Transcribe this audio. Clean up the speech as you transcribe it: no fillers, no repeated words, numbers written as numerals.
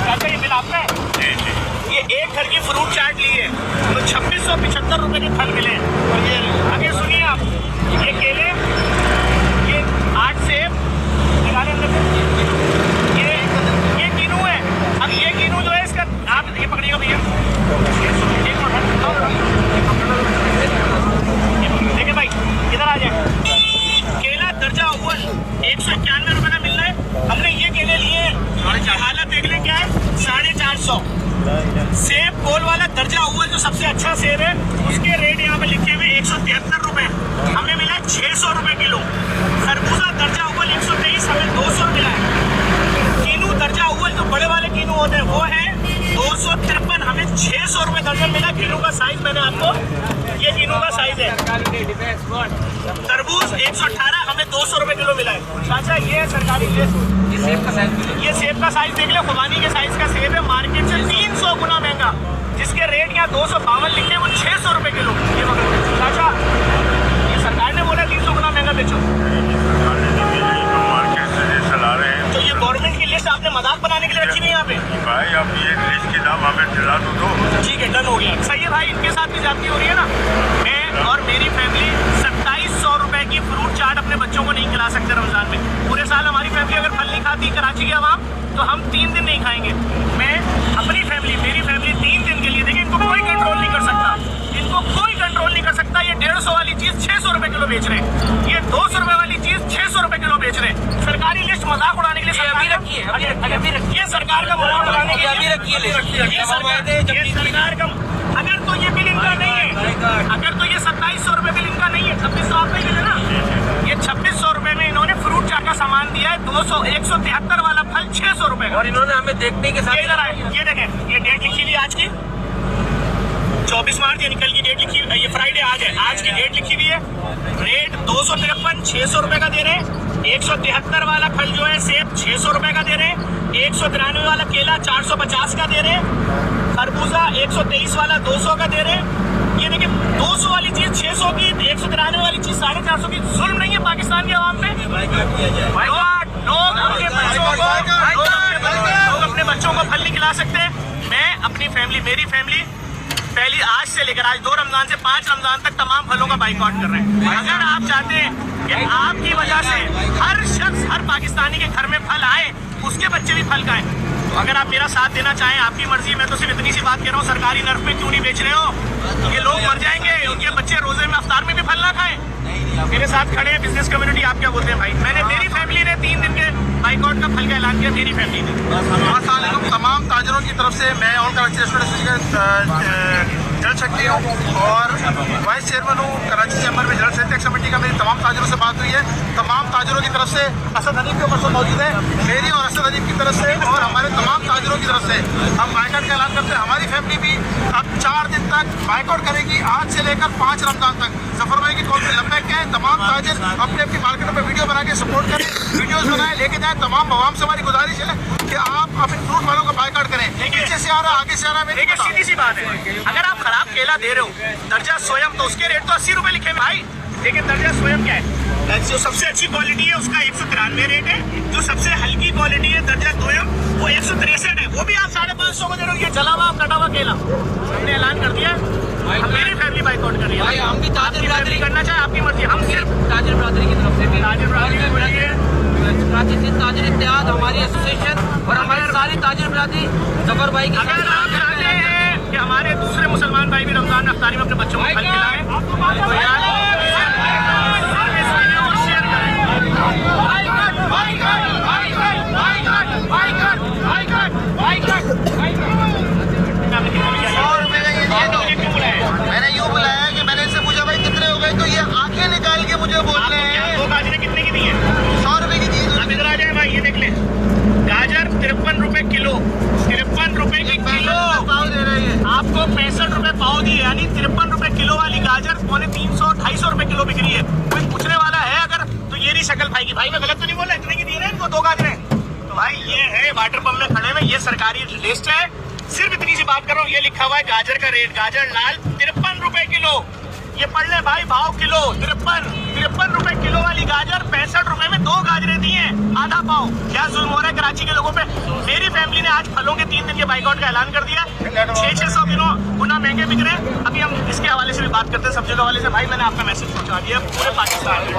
अच्छा ये बिल आपका है? ये एक घर की फ्रूट चाट ली है तो 2675 रुपए के फल मिले हैं। और ये आगे सुनिए आप, ये केले, ये 8 सेब, ये कीनू है। अब ये कीनू जो है इसका आप ये पकड़िएगा भैया, देखिए भाई इधर आ जाए। केला दर्जा अव्वल 191 रुपए का मिल रहा है। हमने ये केले लिए, हालत देख लें क्या है, 450। सेब गोल वाला दर्जा अव्वल जो सबसे अच्छा सेब है उसके रेट यहाँ पे लिखे हुए 173 रुपए, हमें मिला 600 रुपए किलो। खरबूजा दर्जा अव्वल 123, हमें 200 मिला है। कीनू दर्जा अव्वल जो बड़े वाले कीनू होते हैं वो है 253, हमें 600 रुपए दर्जन मिला। कीनू का साइज मैंने आपको, ये कीनू का साइज है। तरबूज 118, हमें 200 रुपए किलो मिला है। चाचा ये है सरकारी लिस्ट, ये सेब का साइज देख लो, खुबानी के साइज का सेब है, मार्केट से 300 गुना महंगा, जिसके रेट यहाँ 252 लिखे हैं, वो 600 रुपए किलो। ये चाचा ये सरकार ने बोला 300 गुना महंगा बेचो, तो ये गवर्नमेंट की लिस्ट आपने मजाक बनाने के लिए रखी नहीं यहाँ पे भाई। अब ये लिस्ट के दाम हमें दिला दो। ठीक है, डन हो गया। सही है भाई, इनके साथ भी जाती हो रही है ना। मैं और मेरी फैमिली 2700 रुपए की फ्रूट चाट अपने बच्चों को नहीं खिला सकते रमजान में। पूरे साल हमारी फैमिली अगर फल नहीं खाती कराची की आवाम, तो हम 3 दिन नहीं खाएंगे। मैं अपनी फैमिली, मेरी फैमिली 3 दिन के लिए, देखिए इनको कोई कंट्रोल नहीं कर सकता, इनको कोई कंट्रोल नहीं कर सकता। ये 150 वाली चीज 600 रुपए किलो बेच रहे हैं, ये 200 रुपए वाली चीज 600 रुपए किलो बेच रहे हैं। सरकारी लिस्ट मजाक उड़ाने के लिए अभी रखी है, ये सरकार का मजाक उड़ाने के लिए अभी रखी है। सरकार का, अगर तो ये बिल इनका नहीं है, अगर तो ये 2700 रुपए बिल इनका नहीं है, 2600 आपका ही बिल है ना। ये 2600 रुपए में इन्होंने फ्रूट चाट का सामान दिया है, 173 वाला फल 600 रुपए का। और इन्होंने हमें देखने के साथ इधर आए, ये देखें, ये डेट लिखी हुई आज की 24 मार्च, यानी कल की डेट लिखी, ये फ्राइडे आज है, आज की डेट लिखी हुई है। रेट 253, 600 रुपए का दे रहे हैं। 173 वाला फल जो है सेब 600 रुपए का दे रहे हैं। 193 वाला केला 450 का दे रहे हैं। खरबूजा 123 वाला 200 का दे रहे हैं। ये देखिए 200 वाली चीज 600 की, 193 वाली चीज 450 की। जुल्म नहीं है पाकिस्तान की आवाम पे? लोग अपने बच्चों को फल नहीं खिला सकते। मैं अपनी फैमिली, मेरी फैमिली पहली आज से लेकर आज 2 रमजान से 5 रमजान तक तमाम फलों का बाइकआउट कर रहे हैं। अगर आप चाहते हैं कि आपकी वजह से हर शख्स, हर पाकिस्तानी के घर में फल आए, उसके बच्चे भी फल खाएं, तो अगर आप मेरा साथ देना चाहें, आपकी मर्जी। मैं तो सिर्फ इतनी सी बात कह रहा हूँ, सरकारी नर्फ पे क्यों नहीं बेच रहे हो? ये लोग मर जाएंगे, उनके बच्चे रोजे में अफ्तार में भी फल ना खाएं। मेरे साथ खड़े हैं बिजनेस कम्युनिटी, आप क्या बोलते हैं भाई? मैंने, मेरी फैमिली ने 3 दिन के बाइकआउट का फल का ऐलान किया, मेरी फैमिली ने। तमाम ताजरों की तरफ से मैं ऑल कराची रेस्टोरेंट जल शक्ति हूँ और वाइस चेयरमैन हूँ कराची चैम्बर में जल टैक्स कमेटी का। मेरी तमाम ताजरों से बात हुई है, तमाम ताजरों की तरफ से, असद हनीफ के ऊपर मौजूद है, मेरी और असद हनीफ की तरफ से और हमारे तमाम ताजरों की तरफ से हम बाइकआउट का ऐलान करते हैं। हमारी फैमिली भी अब 4 दिन तक बाइकआउट करेगी, आज से लेकर 5 रमजान तक। जफर भाई की कॉल में लंबे क्या है, तमाम ताजिर अपनी अपनी मार्केटों में वीडियो बना के सपोर्ट करें, वीडियोस बनाए, लेके जाए। तमाम आवाम से हमारी गुजारिश है कि आप अपने फ्रूट वालों को बाइकआउट करें। पीछे से आ रहा, आगे से आ रहा है। देखिए सीधी सी बात है, अगर आप खराब केला दे रहे हो दर्जा स्वयं, तो उसके रेट तो 80 रुपए लिखे हैं भाई। लेकिन दर्जा स्वयं क्या है? जो सबसे अच्छी क्वालिटी है उसका 193 रेट है, जो सबसे हल्की क्वालिटी है दर्जा स्वयं वो 163 है, वो भी आप 550 को दे रहे हो। ये जला हुआ कटा हुआ केला हमने ऐलान कर दिया, मेरी फैमिली बाइकआउट कर रही है। भाई हम भी ताजिर बिरादरी करना चाहे आपकी मर्जी, हम सिर्फ ताजिर बिरादरी की तरफ से भी, ताजिर बिरादरी को बोलिए, कराची ताजिर इत्तेहाद हमारी एसोसिएशन और हमारे सारी ताजिर बिरादरी जफर भाई की। अगर आप चाहते हैं कि हमारे दूसरे मुसलमान भाई भी रमजान में अफ्तारी में अपने बच्चों को फल खिलाएं, तो यार मैंने यूँ बुलाया कि मैंने इनसे पूछा भाई कितने हो गए, तो ये आंखें निकाल के मुझे बोल रहे हैं 2 गाजरें कितने की दी है? 100 रुपए की दी। अब इधर आ जाए भाई, ये देख ले, गाजर 53 रुपए किलो, 53 रुपए की किलो पाव दे रहे हैं आपको, 65 रुपए पाव दिए, यानी 53 रुपए किलो वाली गाजर 350-250 रुपए किलो बिक रही है। कोई पूछने वाला है अगर, तो ये नहीं शक्ल भाई की। भाई मैं गलत तो नहीं बोला, इतने की दी है इनको 2 गाजरें। तो भाई ये है वाटर पंप में खड़े हुए, ये सरकारी लिस्ट है। सिर्फ इतनी सी बात कर रहा हूँ, ये लिखा हुआ है गाजर का रेट, गाजर लाल 53 रुपए किलो। ये पढ़ ले भाई, भाव किलो 53 रुपए किलो वाली गाजर 65 रुपए में 2 गाजरें दी हैं, आधा पाव। क्या जुल्म हो रहा है कराची के लोगों पे? मेरी फैमिली ने आज फलों के 3 दिन के बाइकआउट का ऐलान कर दिया। 600 किलो गुना महंगे बिक रहे हैं। अभी हम इसके हवाले से भी बात करते हैं, सब्जियों के हवाले से। भाई मैंने आपका मैसेज पहुंचा दिया पूरे पाकिस्तान में।